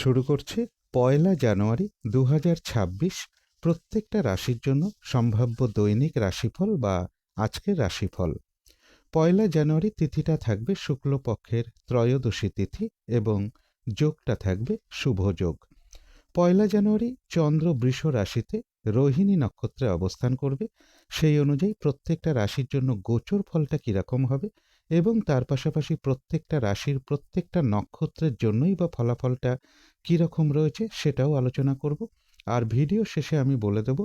শুরু করছি ১লা জানুয়ারি ২০২৬ প্রত্যেকটা রাশির জন্য সম্ভাব্য দৈনিক রাশিফল বা আজকের রাশিফল। ১লা জানুয়ারি তিথিটা থাকবে শুক্লপক্ষের ত্রয়োদশী তিথি এবং যোগটা থাকবে শুভ যোগ। ১লা জানুয়ারি চন্দ্র বৃষ রাশিতে রোহিণী নক্ষত্রে অবস্থান করবে। সেই অনুযায়ী প্রত্যেকটা রাশির জন্য গোচর ফলটা কীরকম হবে এবং তার পাশাপাশি প্রত্যেকটা রাশির প্রত্যেকটা নক্ষত্রের জন্যই বা ফলাফলটা কীরকম রয়েছে সেটাও আলোচনা করব। আর ভিডিও শেষে আমি বলে দেব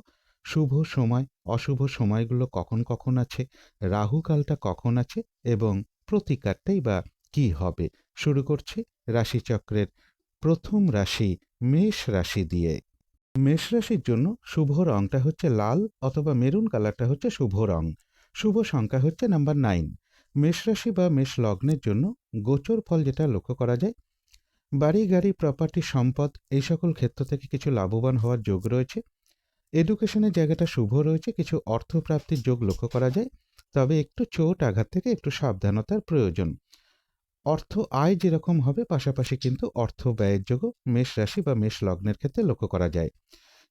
শুভ সময় অশুভ সময়গুলো কখন কখন আছে, রাহুকালটা কখন আছে এবং প্রতিকারটাই বা কী হবে। শুরু করছি রাশিচক্রের প্রথম রাশি মেষ রাশি দিয়ে। মেষ রাশির জন্য শুভ রংটা হচ্ছে লাল অথবা মেরুন কালারটা হচ্ছে শুভ রং। শুভ সংখ্যা হচ্ছে নাম্বার 9। মেষ রাশি বা মেষ লগ্নের জন্য গোচর ফল যেটা লক্ষ্য করা যায়, বাড়ি গাড়ি প্রপার্টি সম্পদ এই সকল ক্ষেত্র থেকে কিছু লাভবান হওয়ার যোগ রয়েছে। এডুকেশনের জায়গাটা শুভ রয়েছে, কিছু অর্থপ্রাপ্তির যোগ লক্ষ্য করা যায়, তবে একটু চোট আঘাত থেকে একটু সাবধানতার প্রয়োজন। অর্থ আয় যেরকম হবে পাশাপাশি কিন্তু অর্থ ব্যয়ের যোগও মেষ রাশি বা মেষ লগ্নের ক্ষেত্রে লক্ষ্য করা যায়।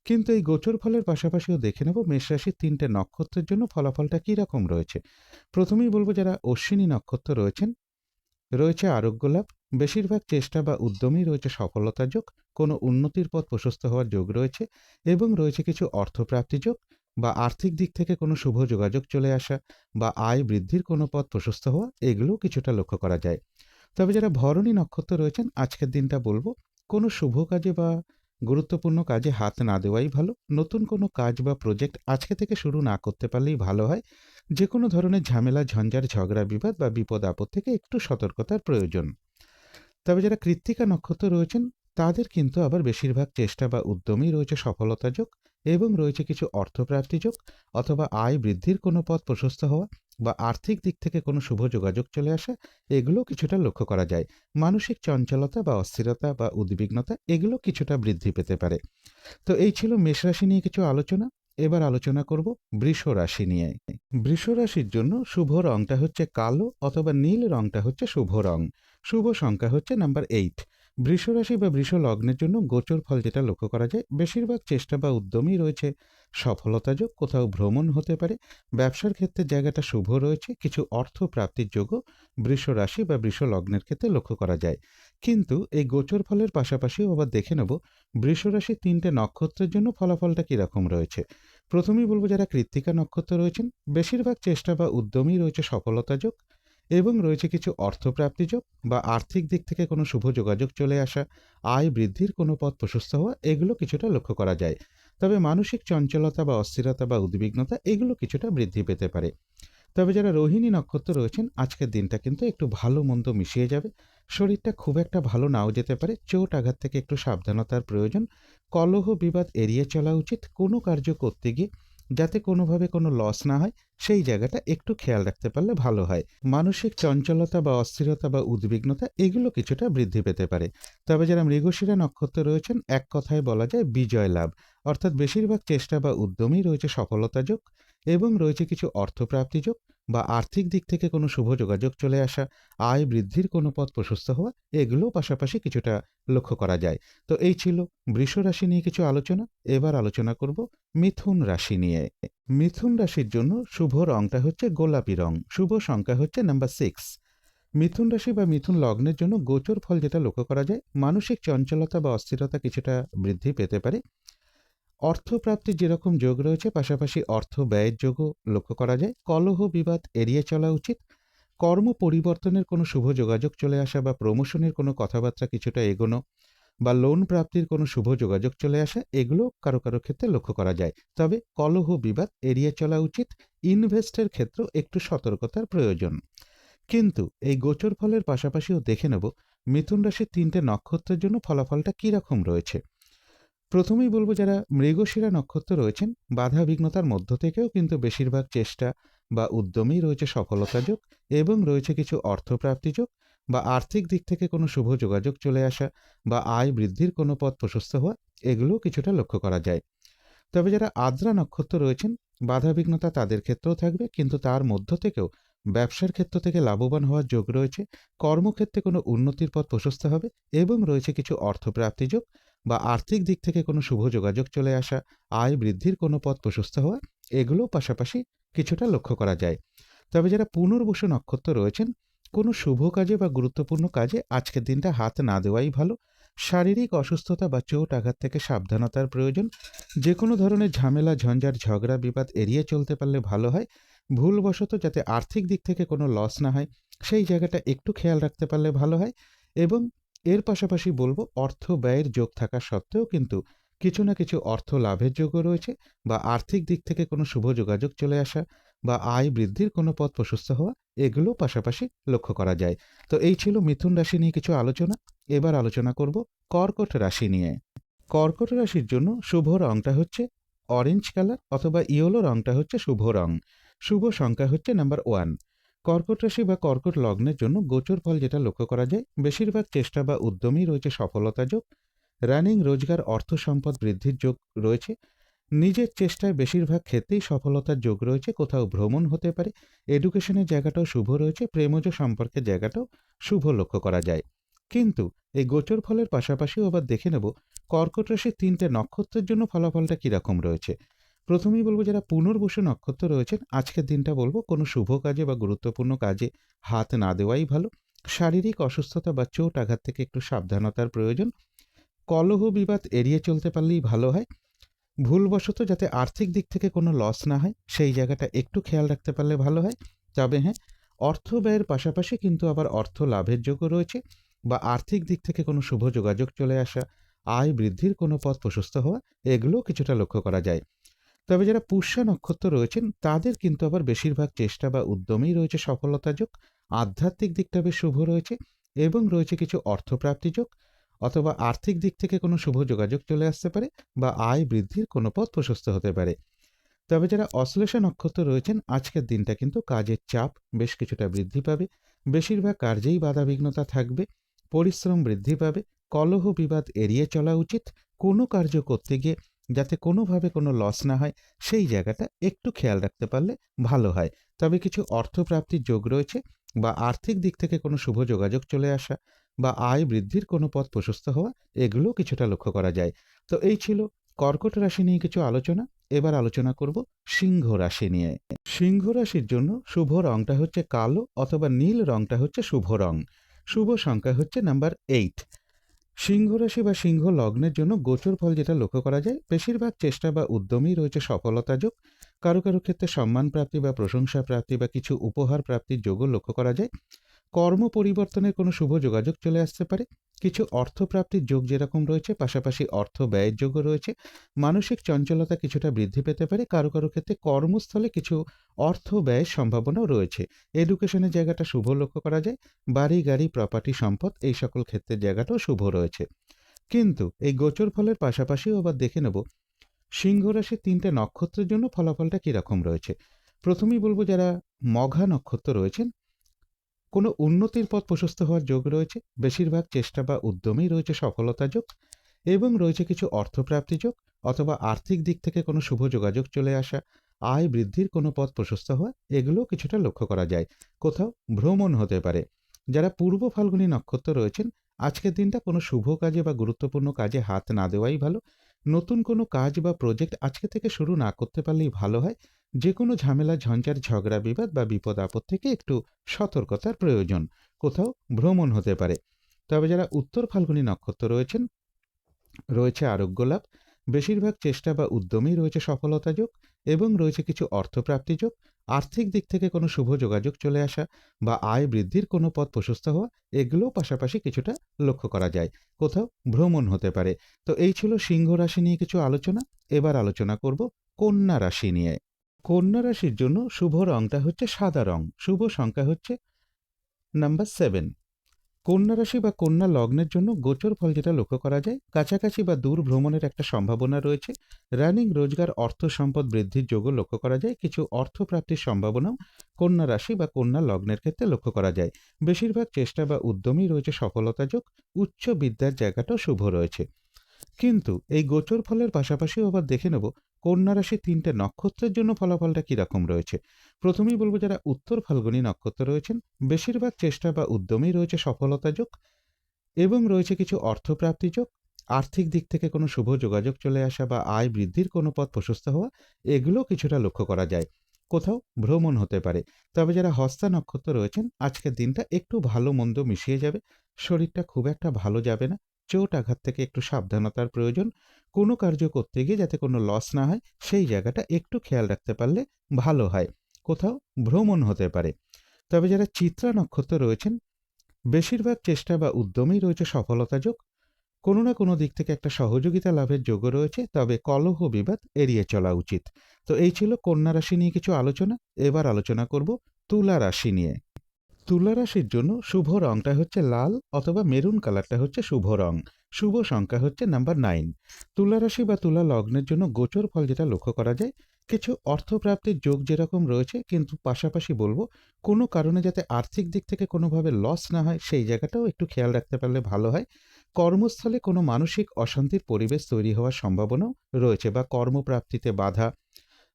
কিন্তু এই গোচর ফলের পাশাপাশিও দেখে নেব মেষ রাশির 3টে নক্ষত্রের জন্য ফলাফলটা কী রকম রয়েছে। প্রথমেই বলবো যারা অশ্বিনী নক্ষত্র রয়েছেন, রয়েছে আরোগ্য লাভ, বেশিরভাগ চেষ্টা বা উদ্যমেই রয়েছে সফলতা যোগ, কোনো উন্নতির পথ প্রশস্ত হওয়ার যোগ রয়েছে এবং রয়েছে কিছু অর্থপ্রাপ্তি যোগ বা আর্থিক দিক থেকে কোনো শুভ যোগাযোগ চলে আসা বা আয় বৃদ্ধির কোনো পথ প্রশস্ত হওয়া, এগুলোও কিছুটা লক্ষ্য করা যায়। তবে যারা ভরণী নক্ষত্র রয়েছেন আজকের দিনটা বলবো কোনো শুভ কাজে বা গুরুত্বপূর্ণ কাজে হাত না দেওয়াই ভালো। নতুন কোনো কাজ বা প্রজেক্ট আজকে থেকে শুরু না করতে পারলেই ভালো হয়। যে কোনো ধরনের ঝামেলা ঝঞ্ঝাট ঝগড়া বিবাদ বা বিপদ আপদ থেকে একটু সতর্কতার প্রয়োজন। তবে যারা কৃত্তিকা নক্ষত্র রয়েছেন তাদের কিন্তু আবার বেশিরভাগ চেষ্টা বা উদ্যমেই রয়েছে সফলতা যোগ এবং রয়েছে কিছু অর্থপ্রাপ্তি যোগ অথবা আয় বৃদ্ধির কোনো পথ প্রশস্ত হওয়া বা আর্থিক দিক থেকে কোনো শুভ যোগাযোগ চলে আসা, এগুলো কিছুটা লক্ষ্য করা যায়। মানসিক চঞ্চলতা বা অস্থিরতা বা উদ্বিগ্নতা এগুলো কিছুটা বৃদ্ধি পেতে পারে। তো এই ছিল মেষ রাশি নিয়ে কিছু আলোচনা। এবার আলোচনা করব বৃষ রাশি নিয়ে। বৃষ রাশির জন্য শুভ রংটা হচ্ছে কালো অথবা নীল রংটা হচ্ছে শুভ রং। শুভ সংখ্যা হচ্ছে নাম্বার 8। বৃষ রাশি বা বৃষ লগ্নের জন্য গোচর ফল যেটা লক্ষ্য করা যায়, বেশিরভাগ চেষ্টা বা উদ্যমই রয়েছে সফলতা যোগ, কোথাও ভ্রমণ হতে পারে, ব্যবসার ক্ষেত্রে জায়গাটা শুভ রয়েছে, কিছু অর্থ প্রাপ্তির যোগও বৃষ রাশি বা বৃষ লগ্নের ক্ষেত্রে লক্ষ্য করা যায়। কিন্তু এই গোচর ফলের পাশাপাশিও আবার দেখে নেব বৃষ রাশির 3টে নক্ষত্রের জন্য ফলাফলটা কীরকম রয়েছে। প্রথমেই বলবো যারা কৃত্তিকা নক্ষত্র রয়েছেন বেশিরভাগ চেষ্টা বা উদ্যমেই রয়েছে সফলতা যোগ এবং রয়েছে কিছু অর্থপ্রাপ্তি যোগ বা আর্থিক দিক থেকে কোনো শুভ যোগাযোগ চলে আসা, আয় বৃদ্ধির কোনো পথ প্রশস্ত হওয়া, এগুলো কিছুটা লক্ষ্য করা যায়। তবে মানসিক চঞ্চলতা বা অস্থিরতা বা উদ্বিগ্নতা এগুলো কিছুটা বৃদ্ধি পেতে পারে। তবে যারা রোহিণী নক্ষত্র রয়েছেন আজকের দিনটা কিন্তু একটু ভালো মন্দ মিশিয়ে যাবে। শরীরটা খুব একটা ভালো নাও যেতে পারে, চোট আঘাত থেকে একটু সাবধানতার প্রয়োজন। কলহ বিবাদ এড়িয়ে চলা উচিত। কোনো কার্য করতে গিয়ে যাতে কোনোভাবে কোনো লস না হয় সেই জায়গাটা একটু খেয়াল রাখতে পারলে ভালো হয়। মানসিক চঞ্চলতা বা অস্থিরতা বা উদ্বিগ্নতা এগুলো কিছুটা বৃদ্ধি পেতে পারে। তবে যারা মৃগশিরা নক্ষত্র রয়েছেন এক কথায় বলা যায় বিজয় লাভ, অর্থাৎ বেশিরভাগ চেষ্টা বা উদ্যমেই রয়েছে সফলতা যোগ এবং রয়েছে কিছু অর্থপ্রাপ্তি যোগ বা আর্থিক দিক থেকে কোনো শুভ যোগাযোগ চলে আসা, আয় বৃদ্ধির কোনো পথ প্রশস্ত হওয়া, এগুলো পাশাপাশি কিছুটা লক্ষ্য করা যায়। তো এই ছিল বৃষ রাশি নিয়ে কিছু আলোচনা। এবার আলোচনা করব মিথুন রাশি নিয়ে। মিথুন রাশির জন্য শুভ রংটা হচ্ছে গোলাপি রং। শুভ সংখ্যা হচ্ছে নাম্বার 6। মিথুন রাশি বা মিথুন লগ্নের জন্য গোচর ফল যেটা লক্ষ্য করা যায়, মানসিক চঞ্চলতা বা অস্থিরতা কিছুটা বৃদ্ধি পেতে পারে। অর্থপ্রাপ্তির যেরকম যোগ রয়েছে পাশাপাশি অর্থ ব্যয়ের যোগও লক্ষ্য করা যায়। কলহ বিবাদ এড়িয়ে চলা উচিত। কর্ম পরিবর্তনের কোনো শুভ যোগাযোগ চলে আসা বা প্রমোশনের কোনো কথাবার্তা কিছুটা এগোনো বা লোন প্রাপ্তির কোনো শুভ যোগাযোগ চলে আসা, এগুলো কারো কারো ক্ষেত্রে লক্ষ্য করা যায়। তবে কলহ বিবাদ এড়িয়ে চলা উচিত। ইনভেস্টের ক্ষেত্রেও একটু সতর্কতার প্রয়োজন। কিন্তু এই গোচর ফলের পাশাপাশিও দেখে নেব মিথুন রাশির 3টে নক্ষত্রের জন্য ফলাফলটা কী রকম রয়েছে। প্রথমেই বলবো যারা মৃগশিরা নক্ষত্র রয়েছেন বাধা বিঘ্নতার মধ্য থেকেও কিন্তু বেশিরভাগ চেষ্টা বা উদ্যমেই রয়েছে সফলতা যোগ এবং রয়েছে কিছু অর্থপ্রাপ্তি যোগ বা আর্থিক দিক থেকে কোনো শুভ যোগাযোগ চলে আসা বা আয় বৃদ্ধির কোনো পথ প্রশস্ত হওয়া, এগুলোও কিছুটা লক্ষ্য করা যায়। তবে যারা আদ্রা নক্ষত্র রয়েছেন বাধা বিঘ্নতা তাদের ক্ষেত্রেও থাকবে, কিন্তু তার মধ্য থেকেও ব্যবসার ক্ষেত্র থেকে লাভবান হওয়ার যোগ রয়েছে, কর্মক্ষেত্রে কোনো উন্নতির পথ প্রশস্ত হবে এবং রয়েছে কিছু অর্থপ্রাপ্তি যোগ বা আর্থিক দিক থেকে কোনো শুভ যোগাযোগ চলে আসা, আয় বৃদ্ধির কোনো পথ প্রশস্ত হওয়া, এগুলো পাশাপাশি কিছুটা লক্ষ্য করা যায়। তবে যারা পুনর্বসু নক্ষত্র রয়েছেন, কোনো শুভ কাজে বা গুরুত্বপূর্ণ কাজে আজকের দিনটা হাত না দেওয়াই ভালো। শারীরিক অসুস্থতা বা চোট আঘাত থেকে সাবধানতার প্রয়োজন। যে কোনো ধরনের ঝামেলা, ঝঞ্ঝাট, ঝগড়া, বিবাদ এড়িয়ে চলতে পারলে ভালো হয়। ভুলবশত যাতে আর্থিক দিক থেকে কোনো লস না হয়, সেই জায়গাটা একটু খেয়াল রাখতে পারলে ভালো হয়। এবং এর পাশাপাশি বলব, অর্থ ব্যয়ের যোগ থাকা সত্ত্বেও কিন্তু কিছু না কিছু অর্থ লাভের যোগও রয়েছে বা আর্থিক দিক থেকে কোনো শুভ যোগাযোগ চলে আসা বা আয় বৃদ্ধির কোনো পথ প্রশস্ত হওয়া, এগুলো পাশাপাশি লক্ষ্য করা যায়। তো এই ছিল মিথুন রাশি নিয়ে কিছু আলোচনা। এবার আলোচনা করব কর্কট রাশি নিয়ে। কর্কট রাশির জন্য শুভ রংটা হচ্ছে অরেঞ্জ কালার অথবা ইয়েলো রংটা হচ্ছে শুভ রং। শুভ সংখ্যা হচ্ছে নাম্বার 1। কর্কট রাশি বা কর্কট লগ্নের জন্য গোচর ফল যেটা লক্ষ্য করা যায়, বেশিরভাগ চেষ্টা বা উদ্যমেই রয়েছে সফলতা যোগ। রানিং রোজগার, অর্থ সম্পদ বৃদ্ধির যোগ রয়েছে। নিজের চেষ্টায় বেশিরভাগ ক্ষেত্রেই সফলতার যোগ রয়েছে। কোথাও ভ্রমণ হতে পারে। এডুকেশনের জায়গাটাও শুভ রয়েছে। প্রেমজ সম্পর্কের জায়গাটাও শুভ লক্ষ্য করা যায়। কিন্তু এই গোচর ফলের পাশাপাশিও আবার দেখে নেব কর্কট রাশির 3টে নক্ষত্রের জন্য ফলাফলটা কীরকম রয়েছে। প্রথমেই বলবো, যারা পুনর্বসু নক্ষত্র রয়েছেন, আজকের দিনটা বলবো কোনো শুভ কাজে বা গুরুত্বপূর্ণ কাজে হাত না দেওয়াই ভালো। শারীরিক অসুস্থতা বা চোট আঘাত থেকে একটু সাবধানতার প্রয়োজন। কলহ বিবাদ এড়িয়ে চলতে পারলেই ভালো হয়। ভুলবশত যাতে আর্থিক দিক থেকে কোনো লস না হয়, সেই জায়গাটা একটু খেয়াল রাখতে পারলে ভালো হয়। তবে হ্যাঁ, অর্থ ব্যয়ের পাশাপাশি কিন্তু আবার অর্থ লাভের যোগও রয়েছে বা আর্থিক দিক থেকে কোনো শুভ যোগাযোগ চলে আসা, আয় বৃদ্ধির কোনো পথ প্রশস্ত হওয়া, এগুলোও কিছুটা লক্ষ্য করা যায়। তবে যারা পুষ্যা নক্ষত্র রয়েছেন, তাদের কিন্তু আবার বেশিরভাগ চেষ্টা বা উদ্যমেই রয়েছে সফলতা যোগ। আধ্যাত্মিক দিকটা বেশ শুভ রয়েছে এবং রয়েছে কিছু অর্থপ্রাপ্তি যোগ অথবা আর্থিক দিক থেকে কোনো শুভ যোগাযোগ চলে আসতে পারে বা আয় বৃদ্ধির কোনো পথ প্রশস্ত হতে পারে। তবে যারা অশ্লেষা নক্ষত্র রয়েছেন, আজকের দিনটা কিন্তু কাজের চাপ বেশ কিছুটা বৃদ্ধি পাবে। বেশিরভাগ কার্যেই বাধাবিঘ্নতা থাকবে। পরিশ্রম বৃদ্ধি পাবে। কলহ বিবাদ এড়িয়ে চলা উচিত। কোনো কার্য করতে গিয়ে যাতে কোনোভাবে কোনো লস না হয়, সেই জায়গাটা একটু খেয়াল রাখতে পারলে ভালো হয়। তবে কিছু অর্থপ্রাপ্তির যোগ রয়েছে বা আর্থিক দিক থেকে কোনো শুভ যোগাযোগ চলে আসা বা আয় বৃদ্ধির কোনো পথ প্রশস্ত হওয়া, এগুলোও কিছুটা লক্ষ্য করা যায়। তো এই ছিল কর্কট রাশি নিয়ে কিছু আলোচনা। এবার আলোচনা করব সিংহ রাশি নিয়ে। সিংহ রাশির জন্য শুভ রংটা হচ্ছে কালো অথবা নীল রংটা হচ্ছে শুভ রং। শুভ সংখ্যা হচ্ছে নাম্বার 8। সিংহ রাশি বা সিংহ লগ্নের জন্য গোচর ফল যেটা লক্ষ্য করা যায়, বেশিরভাগ চেষ্টা বা উদ্যমেই রয়েছে সফলতা যোগ। কারো কারো ক্ষেত্রে সম্মান প্রাপ্তি বা প্রশংসা প্রাপ্তি বা কিছু উপহার প্রাপ্তির যোগও লক্ষ্য করা যায়। কর্ম পরিবর্তনের কোনো শুভ যোগাযোগ চলে আসতে পারে। কিছু অর্থপ্রাপ্তির যোগ যেরকম রয়েছে, পাশাপাশি অর্থ ব্যয়ের যোগও রয়েছে। মানসিক চঞ্চলতা কিছুটা বৃদ্ধি পেতে পারে। কারো কারো ক্ষেত্রে কর্মস্থলে কিছু অর্থ ব্যয়ের সম্ভাবনাও রয়েছে। এডুকেশনের জায়গাটা শুভ লক্ষ্য করা যায়। বাড়ি গাড়ি প্রপার্টি সম্পদ এই সকল ক্ষেত্রের জায়গাটাও শুভ রয়েছে। কিন্তু এই গোচর ফলের পাশাপাশিও আবার দেখে নেব সিংহ রাশির 3টে নক্ষত্রের জন্য ফলাফলটা কীরকম রয়েছে। প্রথমেই বলবো, যারা মঘা নক্ষত্র রয়েছেন, কোনো উন্নতির পথ প্রশস্ত হওয়ার যোগ রয়েছে। বেশিরভাগ চেষ্টা বা উদ্যমেই রয়েছে সফলতা যোগ এবং রয়েছে কিছু অর্থপ্রাপ্তি যোগ অথবা আর্থিক দিক থেকে কোনো শুভ যোগাযোগ চলে আসা, আয় বৃদ্ধির কোনো পথ প্রশস্ত হওয়া, এগুলোও কিছুটা লক্ষ্য করা যায়। কোথাও ভ্রমণ হতে পারে। যারা পূর্ব ফাল্গুনী নক্ষত্র রয়েছেন, আজকের দিনটা কোনো শুভ কাজে বা গুরুত্বপূর্ণ কাজে হাত না দেওয়াই ভালো। নতুন কোনো কাজ বা প্রজেক্ট আজকে থেকে শুরু না করতে পারলেই ভালো হয়। যে কোনো ঝামেলা, ঝঞ্ঝাট, ঝগড়া, বিবাদ বা বিপদ আপদ থেকে একটু সতর্কতার প্রয়োজন। কোথাও ভ্রমণ হতে পারে। তবে যারা উত্তর ফাল্গুনী নক্ষত্র রয়েছেন, রয়েছে আরোগ্য লাভ। বেশিরভাগ চেষ্টা বা উদ্যমেই রয়েছে সফলতা যোগ এবং রয়েছে কিছু অর্থপ্রাপ্তি যোগ। আর্থিক দিক থেকে কোনো শুভ যোগাযোগ চলে আসা বা আয় বৃদ্ধির কোনো পথ প্রশস্ত হওয়া, এগুলোও পাশাপাশি কিছুটা লক্ষ্য করা যায়। কোথাও ভ্রমণ হতে পারে। তো এই ছিল সিংহ রাশি নিয়ে কিছু আলোচনা। এবার আলোচনা করব কন্যা রাশি নিয়ে। কন্যা রাশির জন্য শুভ রংটা হচ্ছে সাদা রং। শুভ সংখ্যা হচ্ছে নাম্বার 7। কন্যা রাশি বা কন্যা লগ্নের জন্য গোচর ফল যেটা লক্ষ্য করা যায়, কাছাকাছি বা দূর ভ্রমণের একটা সম্ভাবনা রয়েছে। রানিং রোজগার, অর্থ সম্পদ বৃদ্ধির যোগও লক্ষ্য করা যায়। কিছু অর্থপ্রাপ্তির সম্ভাবনাও কন্যা রাশি বা কন্যা লগ্নের ক্ষেত্রে লক্ষ্য করা যায়। বেশিরভাগ চেষ্টা বা উদ্যমেই রয়েছে সফলতা যোগ। উচ্চ বিদ্যার জায়গাটাও শুভ রয়েছে। কিন্তু এই গোচর ফলের পাশাপাশিও আবার দেখে নেব কন্যা রাশির ৩টে নক্ষত্রের জন্য ফলাফলটা কীরকম রয়েছে। প্রথমেই বলব, যারা উত্তর ফাল্গুনী নক্ষত্র রয়েছেন, বেশিরভাগ চেষ্টা বা উদ্যমেই রয়েছে সফলতা যোগ এবং রয়েছে কিছু অর্থপ্রাপ্তি যোগ। আর্থিক দিক থেকে কোনো শুভ যোগাযোগ চলে আসা বা আয় বৃদ্ধির কোনো পথ প্রশস্ত হওয়া, এগুলো কিছুটা লক্ষ্য করা যায়। কোথাও ভ্রমণ হতে পারে। তবে যারা হস্তা নক্ষত্র রয়েছেন, আজকের দিনটা একটু ভালো মন্দ মিশিয়ে যাবে। শরীরটা খুব একটা ভালো যাবে না। চোট আঘাত থেকে একটু সাবধানতার প্রয়োজন। কোনো কার্য করতে গিয়ে যাতে কোনো লস না হয়, সেই জায়গাটা একটু খেয়াল রাখতে পারলে ভালো হয়। কোথাও ভ্রমণ হতে পারে। তবে যারা চিত্রা নক্ষত্র রয়েছেন, বেশিরভাগ চেষ্টা বা উদ্যমেই রয়েছে সফলতা যোগ। কোনো না কোনো দিক থেকে একটা সহযোগিতা লাভের যোগও রয়েছে, তবে কলহ বিবাদ এড়িয়ে চলা উচিত। তো এই ছিল কন্যা রাশি নিয়ে কিছু আলোচনা। এবার আলোচনা করব তুলা রাশি নিয়ে। তুলা রাশির জন্য শুভ রংটা হচ্ছে লাল অথবা মেরুন কালারটা হচ্ছে শুভ রং। শুভ সংখ্যা হচ্ছে নাম্বার 9। তুলা রাশি বা তুলা লগ্নের জন্য গোচর ফল যেটা লক্ষ্য করা যায়, কিছু অর্থপ্রাপ্তির যোগ যেরকম রয়েছে, কিন্তু পাশাপাশি বলবো কোনো কারণে যাতে আর্থিক দিক থেকে কোনোভাবে লস না হয়, সেই জায়গাটাও একটু খেয়াল রাখতে পারলে ভালো হয়। কর্মস্থলে কোনো মানসিক অশান্তির পরিবেশ তৈরি হওয়ার সম্ভাবনাও রয়েছে, বা কর্মপ্রাপ্তিতে বাধা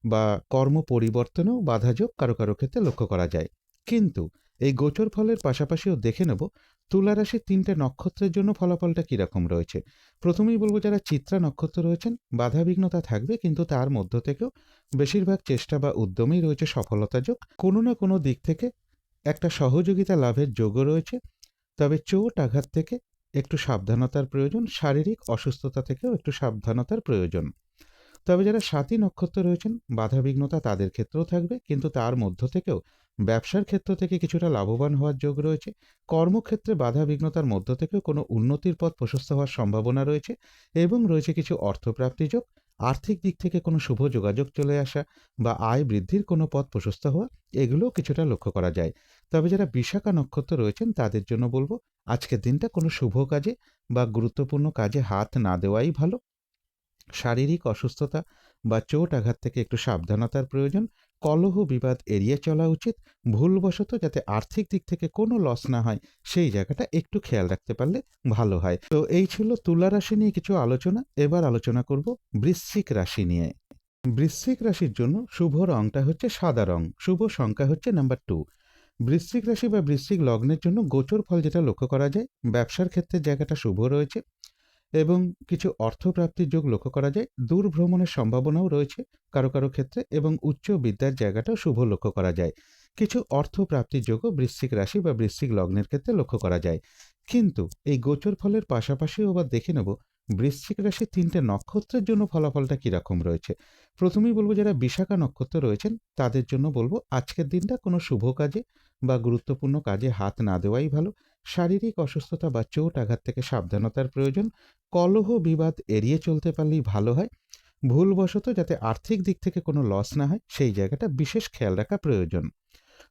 বা কর্ম পরিবর্তনেও বাধাযোগ কারো কারো ক্ষেত্রে লক্ষ্য করা যায়। কিন্তু এই গোচর ফলের পাশাপাশিও দেখে নেব তুলা রাশির 3টে নক্ষত্রের জন্য ফলাফলটা কীরকম রয়েছে। প্রথমেই বলবো, যারা চিত্রা নক্ষত্র রয়েছেন, বাধাবিঘ্নতা থাকবে, কিন্তু তার মধ্য থেকেও বেশিরভাগ চেষ্টা বা উদ্যমেই রয়েছে সফলতা যোগ। কোনো না কোনো দিক থেকে একটা সহযোগিতা লাভের যোগও রয়েছে। তবে চোট আঘাত থেকে একটু সাবধানতার প্রয়োজন। শারীরিক অসুস্থতা থেকেও একটু সাবধানতার প্রয়োজন। তবে যারা স্বাতী নক্ষত্র রয়েছেন, বাধাবিঘ্নতা তাদের ক্ষেত্রেও থাকবে, কিন্তু তার মধ্য থেকেও ব্যবসার ক্ষেত্র থেকে কিছুটা লাভবান হওয়ার যোগ রয়েছে। কর্মক্ষেত্রে বাধাবিঘ্নতার মধ্য থেকেও কোনো উন্নতির পথ প্রশস্ত হওয়ার সম্ভাবনা রয়েছে এবং রয়েছে কিছু অর্থপ্রাপ্তি যোগ। আর্থিক দিক থেকে কোনো শুভ যোগাযোগ চলে আসা বা আয় বৃদ্ধির কোনো পথ প্রশস্ত হওয়া, এগুলোও কিছুটা লক্ষ্য করা যায়। তবে যারা বিশাখা নক্ষত্র রয়েছেন, তাদের জন্য বলবো আজকের দিনটা কোনো শুভ কাজে বা গুরুত্বপূর্ণ কাজে হাত না দেওয়াই ভালো। শারীরিক অসুস্থতা বা চোট আঘাত থেকে একটু সাবধানতার প্রয়োজন। কলহ বিবাদ এড়িয়ে চলা উচিত। ভুলবশত যাতে আর্থিক দিক থেকে কোনো লস না হয়, সেই জায়গাটা একটু খেয়াল রাখতে পারলে ভালো হয়। তো এই ছিল তুলা রাশি নিয়ে কিছু আলোচনা। এবার আলোচনা করব বৃশ্চিক রাশি নিয়ে। বৃশ্চিক রাশির জন্য শুভ রংটা হচ্ছে সাদা রং। শুভ সংখ্যা হচ্ছে নাম্বার 2। বৃশ্চিক রাশি বা বৃশ্চিক লগ্নের জন্য গোচর ফল যেটা লক্ষ্য করা যায়, ব্যবসার ক্ষেত্রে জায়গাটা শুভ রয়েছে এবং কিছু অর্থপ্রাপ্তির যোগ লক্ষ্য করা যায়। দূর ভ্রমণের সম্ভাবনাও রয়েছে কারো কারো ক্ষেত্রে, এবং উচ্চ বিদ্যার জায়গাটাও শুভ লক্ষ্য করা যায়। কিছু অর্থপ্রাপ্তির যোগও বৃশ্চিক রাশি বা বৃশ্চিক লগ্নের ক্ষেত্রে লক্ষ্য করা যায়। কিন্তু এই গোচর ফলের পাশাপাশিও আবার দেখে নেব বৃশ্চিক রাশির 3টে নক্ষত্রের জন্য ফলাফলটা কীরকম রয়েছে। প্রথমেই বলবো, যারা বিশাখা নক্ষত্র রয়েছেন, তাদের জন্য বলবো আজকের দিনটা কোনো শুভ কাজে বা গুরুত্বপূর্ণ কাজে হাত না দেওয়াই ভালো। শারীরিক অসুস্থতা বা চোট আঘাত থেকে সাবধানতার প্রয়োজন। কলহ বিবাদ এড়িয়ে চলতে পারলেই ভালো হয়। ভুলবশত যাতে আর্থিক দিক থেকে কোনো লস না হয়, সেই জায়গাটা বিশেষ খেয়াল রাখা প্রয়োজন।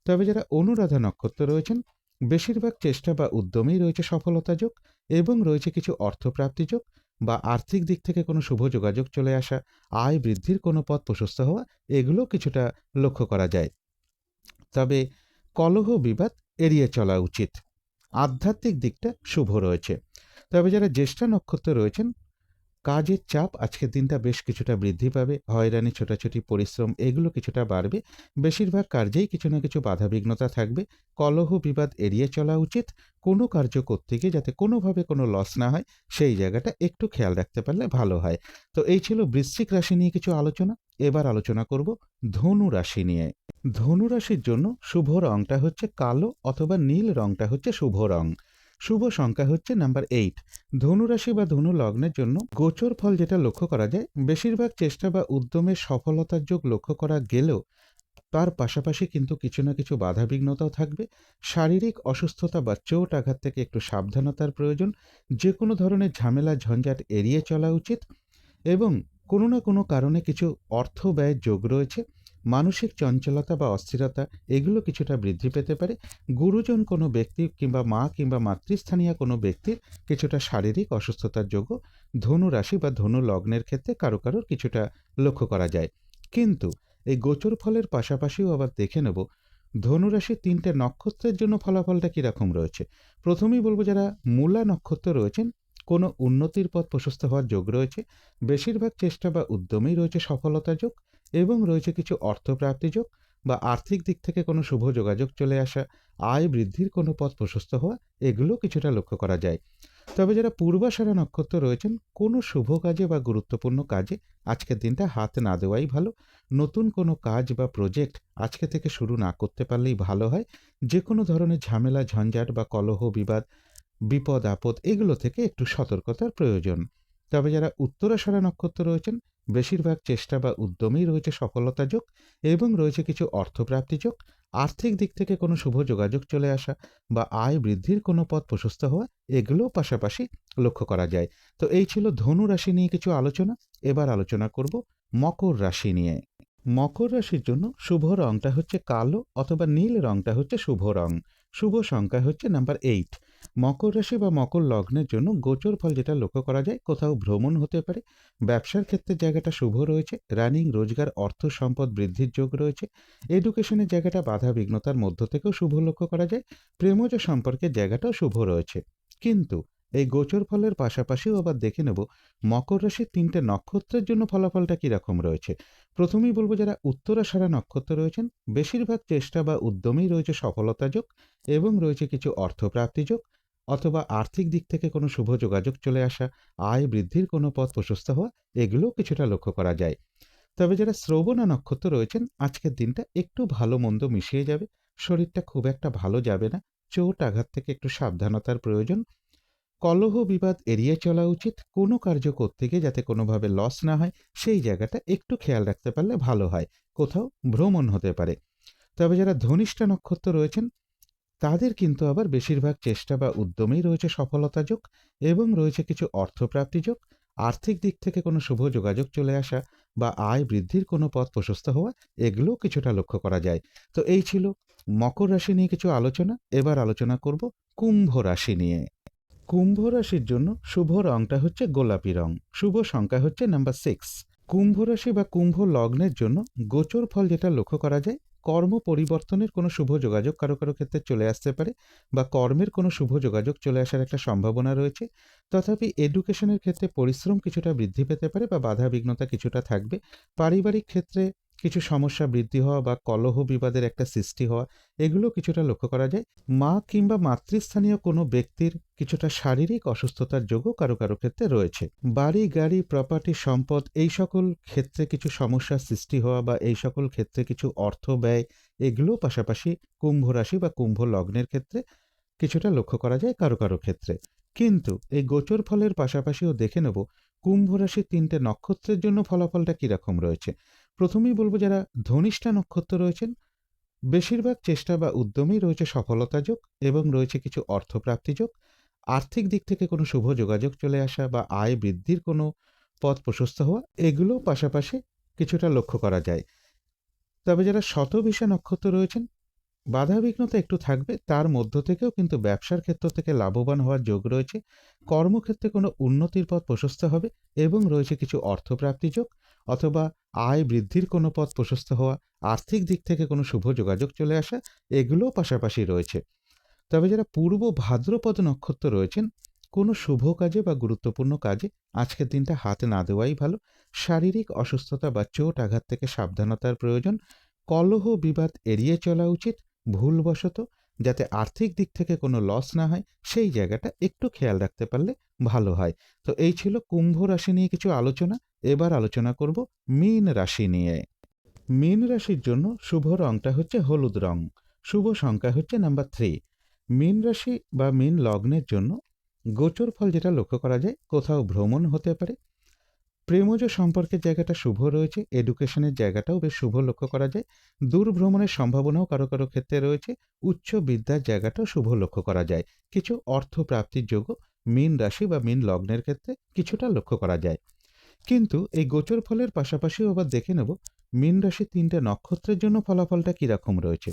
তবে যারা অনুরাধা নক্ষত্র রয়েছেন, বেশিরভাগ চেষ্টা বা উদ্যমেই রয়েছে সফলতা যোগ এবং রয়েছে কিছু অর্থপ্রাপ্তি যোগ বা আর্থিক দিক থেকে কোনো শুভ যোগাযোগ চলে আসা, আয় বৃদ্ধির কোনো পথ প্রশস্ত হওয়া, এগুলো কিছুটা লক্ষ্য করা যায়। তবে কলহ বিবাদ এড়িয়ে চলা উচিত। আধ্যাত্মিক দিকটা শুভ রয়েছে। তবে যারা জ্যেষ্ঠা নক্ষত্র রয়েছেন, কাজের চাপ আজকের দিনটা বেশ কিছুটা বৃদ্ধি পাবে। হয়রানি, ছোটাছুটি, পরিশ্রম, এগুলো কিছুটা বাড়বে। বেশিরভাগ কার্যেই কিছু না কিছু বাধাবিঘ্নতা থাকবে। কলহ বিবাদ এড়িয়ে চলা উচিত। কোনো কার্য করতে গিয়ে যাতে কোনোভাবে কোনো লস না হয়, সেই জায়গাটা একটু খেয়াল রাখতে পারলে ভালো হয়। তো এই ছিল বৃশ্চিক রাশি নিয়ে কিছু আলোচনা। এবার আলোচনা করব ধনু রাশি নিয়ে। ধনু রাশির জন্য শুভ রংটা হচ্ছে কালো অথবা নীল রংটা হচ্ছে শুভ রং। শুভ সংখ্যা হচ্ছে নাম্বার 8। ধনুরাশি বা ধনু লগ্নের জন্য গোচর ফল যেটা লক্ষ্য করা যায়, বেশিরভাগ চেষ্টা বা উদ্যমের সফলতার যোগ লক্ষ্য করা গেলেও তার পাশাপাশি কিন্তু কিছু না কিছু বাধাবিঘ্নতাও থাকবে। শারীরিক অসুস্থতা বা চোট আঘাত থেকে একটু সাবধানতার প্রয়োজন। যে কোনো ধরনের ঝামেলা ঝঞ্ঝাট এড়িয়ে চলা উচিত এবং কোনো না কোনো কারণে কিছু অর্থ ব্যয়ের যোগ রয়েছে। মানসিক চঞ্চলতা বা অস্থিরতা, এগুলো কিছুটা বৃদ্ধি পেতে পারে। গুরুজন কোনো ব্যক্তি কিংবা মা কিংবা মাতৃস্থানীয় কোনো ব্যক্তির কিছুটা শারীরিক অসুস্থতার যোগও ধনু রাশি বা ধনু লগ্নের ক্ষেত্রে কারো কারোর কিছুটা লক্ষ্য করা যায়। কিন্তু এই গোচর ফলের পাশাপাশিও আবার দেখে নেব ধনুরাশির 3টে নক্ষত্রের জন্য ফলাফলটা কীরকম রয়েছে। প্রথমেই বলবো, যারা মূলা নক্ষত্র রয়েছেন, কোনো উন্নতির পথ প্রশস্ত হওয়ার যোগ রয়েছে। বেশিরভাগ চেষ্টা বা উদ্যমেই রয়েছে সফলতা যোগ এবং রয়েছে কিছু অর্থপ্রাপ্তি যোগ বা আর্থিক দিক থেকে কোনো শুভ যোগাযোগ চলে আসা, আয় বৃদ্ধির কোনো পথ প্রশস্ত হওয়া, এগুলো কিছুটা লক্ষ্য করা যায়। তবে যারা পূর্বাষাঢ়া নক্ষত্র রয়েছেন, কোনো শুভ কাজে বা গুরুত্বপূর্ণ কাজে আজকের দিনটা হাত না দেওয়াই ভালো। নতুন কোনো কাজ বা প্রজেক্ট আজকে থেকে শুরু না করতে পারলেই ভালো হয়। যে কোনো ধরনের ঝামেলা ঝঞ্ঝাট বা কলহ বিবাদ, বিপদ আপদ এগুলো থেকে একটু সতর্কতার প্রয়োজন। তবে যারা উত্তরাষাঢ়া নক্ষত্র রয়েছেন, বেশিরভাগ চেষ্টা বা উদ্যমেই রয়েছে সফলতা যোগ এবং রয়েছে কিছু অর্থপ্রাপ্তি যোগ, আর্থিক দিক থেকে কোনো শুভ যোগাযোগ চলে আসা বা আয় বৃদ্ধির কোনো পথ প্রশস্ত হওয়া, এগুলোও পাশাপাশি লক্ষ্য করা যায়। তো এই ছিল ধনু রাশি নিয়ে কিছু আলোচনা। এবার আলোচনা করব মকর রাশি নিয়ে। মকর রাশির জন্য শুভ রংটা হচ্ছে কালো অথবা নীল রংটা হচ্ছে শুভ রং। শুভ সংখ্যা হচ্ছে নাম্বার 8। মকর রাশি বা মকর লগ্নের জন্য গোচর ফল যেটা লক্ষ্য করা যায়, কোথাও ভ্রমণ হতে পারে, ব্যবসার ক্ষেত্রে জায়গাটা শুভ রয়েছে, রানিং রোজগার অর্থ সম্পদ বৃদ্ধির যোগ রয়েছে, এডুকেশনের জায়গাটা বাধা বিঘ্নতার মধ্য থেকেও শুভ লক্ষ্য করা যায়, প্রেমজ সম্পর্কের জায়গাটাও শুভ রয়েছে। কিন্তু এই গোচর ফলের পাশাপাশিও আবার দেখে নেব মকর রাশির 3টে নক্ষত্রের জন্য ফলাফলটা কীরকম রয়েছে। প্রথমেই বলবো যারা উত্তরাষাঢ়া নক্ষত্র রয়েছেন, বেশিরভাগ চেষ্টা বা উদ্যমেই রয়েছে সফলতা যোগ এবং রয়েছে কিছু অর্থপ্রাপ্তি যোগ অথবা আর্থিক দিক থেকে কোনো শুভ যোগাযোগ চলে আসা, আয় বৃদ্ধির কোনো পথ প্রশস্ত হওয়া, এগুলোও কিছুটা লক্ষ্য করা যায়। তবে যারা শ্রবণা নক্ষত্র রয়েছেন, আজকের দিনটা একটু ভালো মন্দ মিশিয়ে যাবে। শরীরটা খুব একটা ভালো যাবে না, চোট আঘাত থেকে একটু সাবধানতার প্রয়োজন। কলহ বিবাদ এড়িয়ে চলা উচিত। কোনো কার্য করতে গিয়ে যাতে কোনোভাবে লস না হয়, সেই জায়গাটা একটু খেয়াল রাখতে পারলে ভালো হয়। কোথাও ভ্রমণ হতে পারে। তবে যারা ধনিষ্ঠা নক্ষত্র রয়েছেন, তাদের কিন্তু আবার বেশিরভাগ চেষ্টা বা উদ্যমেই রয়েছে সফলতা যোগ এবং রয়েছে কিছু অর্থপ্রাপ্তি যোগ, আর্থিক দিক থেকে কোনো শুভ যোগাযোগ চলে আসা বা আয় বৃদ্ধির কোনো পথ প্রশস্ত হওয়া, এগুলোও কিছুটা লক্ষ্য করা যায়। তো এই ছিল মকর রাশি নিয়ে কিছু আলোচনা। এবার আলোচনা করব কুম্ভ রাশি নিয়ে। কুম্ভ রাশির জন্য শুভ রংটা হচ্ছে গোলাপি রং। শুভ সংখ্যা হচ্ছে নাম্বার 6। কুম্ভ রাশি বা কুম্ভ লগ্নের জন্য গোচর ফল যেটা লক্ষ্য করা যায়, কর্ম পরিবর্তনের কোনো শুভ যোগাযোগ কারো কারো ক্ষেত্রে চলে আসতে পারে বা কর্মের কোনো শুভ যোগাযোগ চলে আসার একটা সম্ভাবনা রয়েছে। তথাপি এডুকেশনের ক্ষেত্রে পরিশ্রম কিছুটা বৃদ্ধি পেতে পারে বা বাধা বিঘ্নতা কিছুটা থাকবে। পারিবারিক ক্ষেত্রে কিছু সমস্যা বৃদ্ধি হওয়া বা কলহ বিবাদের একটা সৃষ্টি হওয়া, এগুলো কিছুটা লক্ষ্য করা যায়। মা কিংবা মাতৃস্থানীয় কোনো ব্যক্তির কিছুটা শারীরিক অসুস্থতার যোগও কারো কারো ক্ষেত্রে রয়েছে। বাড়ি গাড়ি প্রপার্টি সম্পদ এই সকল ক্ষেত্রে কিছু সমস্যার সৃষ্টি হওয়া বা এই সকল ক্ষেত্রে কিছু অর্থ ব্যয়, এগুলোও পাশাপাশি কুম্ভ রাশি বা কুম্ভ লগ্নের ক্ষেত্রে কিছুটা লক্ষ্য করা যায় কারো কারো ক্ষেত্রে। কিন্তু এই গোচর ফলের পাশাপাশিও দেখে নেব কুম্ভ রাশির 3টে নক্ষত্রের জন্য ফলাফলটা কীরকম রয়েছে। প্রথমেই বলবো যারা ধনিষ্ঠা নক্ষত্র রয়েছেন, বেশিরভাগ চেষ্টা বা উদ্যমেই রয়েছে সফলতা যোগ এবং রয়েছে কিছু অর্থপ্রাপ্তি যোগ, আর্থিক দিক থেকে কোনো শুভ যোগাযোগ চলে আসা বা আয় বৃদ্ধির কোনো পথ প্রশস্ত হওয়া, এগুলো পাশাপাশি কিছুটা লক্ষ্য করা যায়। তবে যারা শতভিষা নক্ষত্র রয়েছেন, বাধাবিঘ্নতা একটু থাকবে, তার মধ্য থেকেও কিন্তু ব্যবসার ক্ষেত্র থেকে লাভবান হওয়ার যোগ রয়েছে। কর্মক্ষেত্রে কোনো উন্নতির পথ প্রশস্ত হবে এবং রয়েছে কিছু অর্থপ্রাপ্তি যোগ অথবা আয় বৃদ্ধির কোনো পথ প্রশস্ত হওয়া, আর্থিক দিক থেকে কোনো শুভ যোগাযোগ চলে আসা, এগুলোও পাশাপাশি রয়েছে। তবে যারা পূর্ব ভাদ্রপদ নক্ষত্র রয়েছেন, কোনো শুভ কাজে বা গুরুত্বপূর্ণ কাজে আজকের দিনটা হাত না দেওয়াই ভালো। শারীরিক অসুস্থতা বা চোট আঘাত থেকে সাবধানতার প্রয়োজন। কলহ বিবাদ এড়িয়ে চলা উচিত। ভুলবশত যাতে আর্থিক দিক থেকে কোনো লস না হয়, সেই জায়গাটা একটু খেয়াল রাখতে পারলে ভালো হয়। তো এই ছিল কুম্ভ রাশি নিয়ে কিছু আলোচনা। এবার আলোচনা করব মীন রাশি নিয়ে। মীন রাশির জন্য শুভ রংটা হচ্ছে হলুদ রং। শুভ সংখ্যা হচ্ছে নাম্বার 3। মীন রাশি বা মীন লগ্নের জন্য গোচর ফল যেটা লক্ষ্য করা যায়, কোথাও ভ্রমণ হতে পারে, প্রেমজ সম্পর্কের জায়গাটা শুভ রয়েছে, এডুকেশনের জায়গাটাও বেশ শুভ লক্ষ্য করা যায়, দূর ভ্রমণের সম্ভাবনাও কারো কারো ক্ষেত্রে রয়েছে, উচ্চ বিদ্যার জায়গাটাও শুভ লক্ষ্য করা যায়। কিছু অর্থ প্রাপ্তির যোগও মীন রাশি বা মীন লগ্নের ক্ষেত্রে কিছুটা লক্ষ্য করা যায়। কিন্তু এই গোচর ফলের পাশাপাশিও আবার দেখে নেব মীন রাশির 3টে নক্ষত্রের জন্য ফলাফলটা কীরকম রয়েছে।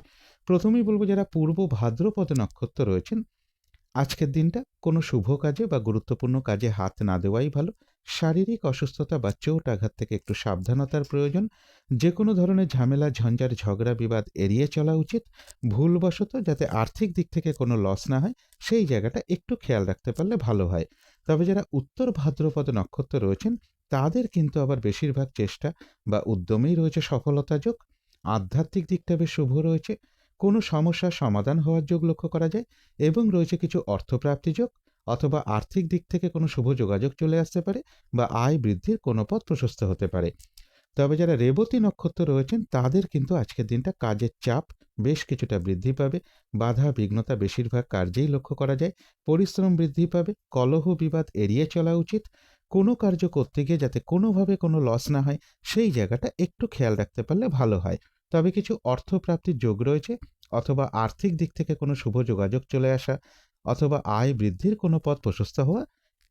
প্রথমেই বলবো যারা পূর্ব ভাদ্রপদ নক্ষত্র রয়েছেন, আজকের দিনটা কোনো শুভ কাজে বা গুরুত্বপূর্ণ কাজে হাত না দেওয়াই ভালো। শারীরিক অসুস্থতা বা চোট আঘাত থেকে একটু সাবধানতার প্রয়োজন। যে কোনো ধরনের ঝামেলা ঝঞ্ঝাট ঝগড়া বিবাদ এড়িয়ে চলা উচিত। ভুলবশত যাতে আর্থিক দিক থেকে কোনো লস না হয়, সেই জায়গাটা একটু খেয়াল রাখতে পারলে ভালো হয়। তবে যারা উত্তর ভাদ্রপদ নক্ষত্র রয়েছেন তাদের কিন্তু আবার বেশিরভাগ চেষ্টা বা উদ্যমেই রয়েছে সফলতা যোগ। আধ্যাত্মিক দিকটা বেশ শুভ রয়েছে, কোনো সমস্যার সমাধান হওয়ার যোগ লক্ষ্য করা যায় এবং রয়েছে কিছু অর্থপ্রাপ্তি যোগ, অথবা আর্থিক দিক থেকে কোনো শুভ যোগাযোগ চলে আসতে পারে বা আয় বৃদ্ধির কোনো পথ প্রশস্ত হতে পারে। তবে যারা রেবতী নক্ষত্র রয়েছেন তাদের কিন্তু আজকের দিনটা কাজের চাপ বেশ কিছুটা বৃদ্ধি পাবে, বাধা বিঘ্নতা বেশিরভাগ কার্যেই লক্ষ্য করা যায়, পরিশ্রম বৃদ্ধি পাবে, কলহ বিবাদ এড়িয়ে চলা উচিত, কোনো কার্য করতে গিয়ে যাতে কোনোভাবে কোনো লস না হয় সেই জায়গাটা একটু খেয়াল রাখতে পারলে ভালো হয়। তবে কিছু অর্থপ্রাপ্তির যোগ রয়েছে, অথবা আর্থিক দিক থেকে কোনো শুভ যোগাযোগ চলে আসা, অথবা আয় বৃদ্ধির কোনো পথ প্রশস্ত হওয়া,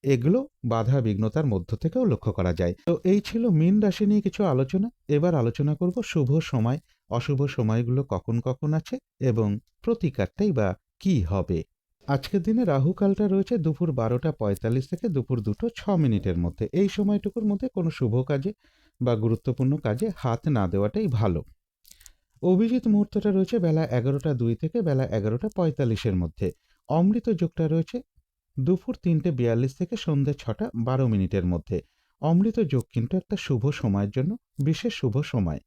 এগুলো বাধা বিঘ্নতার মধ্য থেকেও লক্ষ্য করা যায়। তো এই ছিল মীন রাশি নিয়ে কিছু আলোচনা। এবার আলোচনা করব শুভ সময়, অশুভ সময়গুলো কখন কখন আছে এবং প্রতিকারটাই বা কি হবে। আজকের দিনে রাহুকালটা রয়েছে দুপুর 12টা 45 থেকে দুপুর 2টা 6 মিনিটের মধ্যে। এই সময়টুকুর মধ্যে কোনো শুভ কাজে বা গুরুত্বপূর্ণ কাজে হাত না দেওয়াটাই ভালো। অভিজিৎ মুহূর্তটা রয়েছে বেলা 11টা 2 থেকে বেলা 11টা 45-এর মধ্যে। অমৃত যোগটা রয়েছে দুপুর 3টে 42 থেকে সন্ধ্যে 6টা 12 মিনিটের মধ্যে। অমৃত যোগ কিন্তু একটা শুভ সময়ের জন্য বিশেষ শুভ সময়।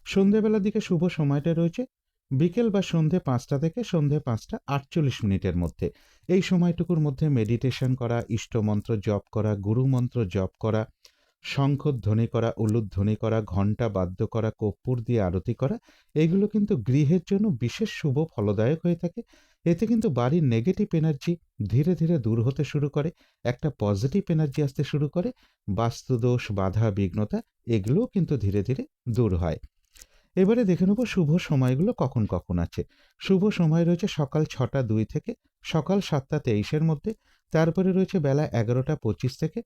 সন্ধ্যেবেলার দিকে শুভ সময়টা রয়েছে বিকেল বা সন্ধ্যে 5টা থেকে সন্ধ্যে 5টা 48 মিনিটের মধ্যে। এই সময়টুকুর মধ্যে মেডিটেশন করা, ইষ্টমন্ত্র জপ করা, গুরুমন্ত্র জপ করা, শঙ্খধ্বনি করা, উলুধ্বনি করা, ঘণ্টা বাদ্য করা, কর্পূর দিয়ে আরতি করা, এগুলো কিন্তু গৃহের জন্য বিশেষ শুভ ফলদায়ক হয়ে থাকে। এতে কিন্তু বাড়ির নেগেটিভ এনার্জি ধীরে ধীরে দূর হতে শুরু করে, একটা পজিটিভ এনার্জি আসতে শুরু করে, বাস্তুদোষ বাধা বিঘ্নতা এগুলোও কিন্তু ধীরে ধীরে দূর হয়। এবারে দেখে নেব শুভ সময়গুলো কখন কখন আছে। শুভ সময় রয়েছে সকাল 6টা 2 থেকে সকাল 7টা 23-এর মধ্যে। তারপরে রয়েছে বেলা 11টা 25 থেকে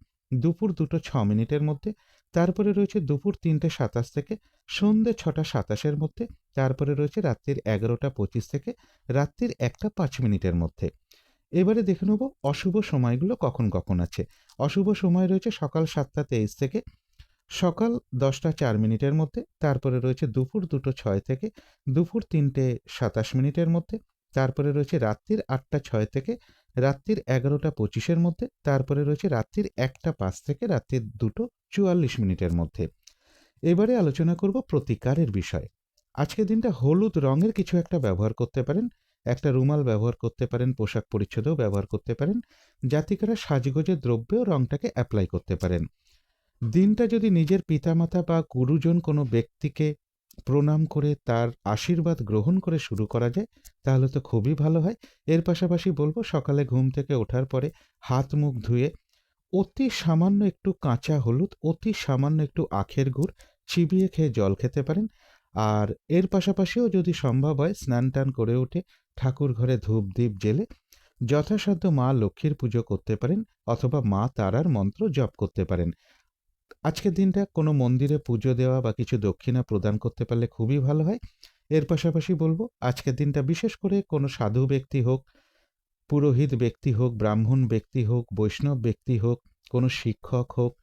দুপুর 2টা 6 মিনিটের মধ্যে। তারপরে রয়েছে দুপুর 3টে 27 থেকে সন্ধ্যে 6টা 27-এর মধ্যে। তারপরে রয়েছে রাত্রির 11টা 25 থেকে রাত্রির 1টা 5 মিনিটের মধ্যে। এবারে দেখে নেব অশুভ সময়গুলো কখন কখন আছে। অশুভ সময় রয়েছে সকাল 7টা 23 থেকে সকাল 10টা 4 মিনিটের মধ্যে। তারপরে রয়েছে দুপুর 2টো 6 থেকে দুপুর 3টে 27 মিনিটের মধ্যে। তারপরে রয়েছে রাত্রির 8টা 6 থেকে রাত্রির 11টা 25-এর মধ্যে। তারপরে রয়েছে রাত্রির 1টা 5 থেকে রাত্রির 2টো 44 মিনিটের মধ্যে। এবারে আলোচনা করব প্রতিকারের বিষয়। আজকের দিনটা হলুদ রঙের কিছু একটা ব্যবহার করতে পারেন, একটা রুমাল ব্যবহার করতে পারেন, পোশাক পরিচ্ছদেও ব্যবহার করতে পারেন, জাতিকারা সাজগোজের দ্রব্যেও রঙটাকে অ্যাপ্লাই করতে পারেন। দিনটা যদি নিজের পিতামাতা বা গুরুজন কোনো ব্যক্তিকে প্রণাম করে তার আশীর্বাদ গ্রহণ করে শুরু করা যায় তাহলে তো খুবই ভালো হয়। এর পাশাপাশি বলবো সকালে ঘুম থেকে ওঠার পরে হাত মুখ ধুয়ে অতি সামান্য একটু কাঁচা হলুদ, অতি সামান্য একটু আখের গুড় চিবিয়ে খেয়ে জল খেতে পারেন। আর এর পাশাপাশিও যদি সম্ভব হয় স্নান টান করে উঠে ঠাকুর ঘরে ধূপ দ্বীপ জেলে যথাসাধ্য মা লক্ষ্মীর পুজো করতে পারেন, অথবা মা তারার মন্ত্র জপ করতে পারেন। আজকের দিনটা কোনো মন্দিরে পুজো দেওয়া বা কিছু দক্ষিণা প্রদান করতে পারলে খুবই ভালো হয়। এর পাশাপাশি বলবো আজকের দিনটা বিশেষ করে কোনো সাধু ব্যক্তি হোক, পুরোহিত ব্যক্তি হোক, ব্রাহ্মণ ব্যক্তি হোক, বৈষ্ণব ব্যক্তি হোক, কোনো শিক্ষক হোক,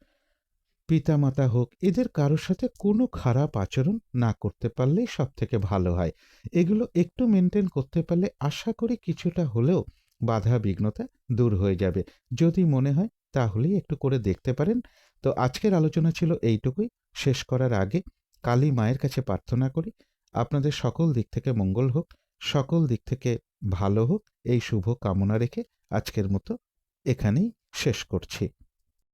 পিতামাতা হোক, এদের কারোর সাথে কোনো খারাপ আচরণ না করতে পারলেই সব থেকে ভালো হয়। এগুলো একটু মেনটেন করতে পারলে আশা করি কিছুটা হলেও বাধা বিঘ্নতা দূর হয়ে যাবে। যদি মনে হয় তাহলেই একটু করে দেখতে পারেন। তো আজকের আলোচনা ছিল এইটুকুই। শেষ করার আগে কালী মায়ের কাছে প্রার্থনা করি আপনাদের সকল দিক থেকে মঙ্গল হোক, সকল দিক থেকে ভালো হোক, এই শুভ কামনা রেখে আজকের মতো এখানেই শেষ করছি।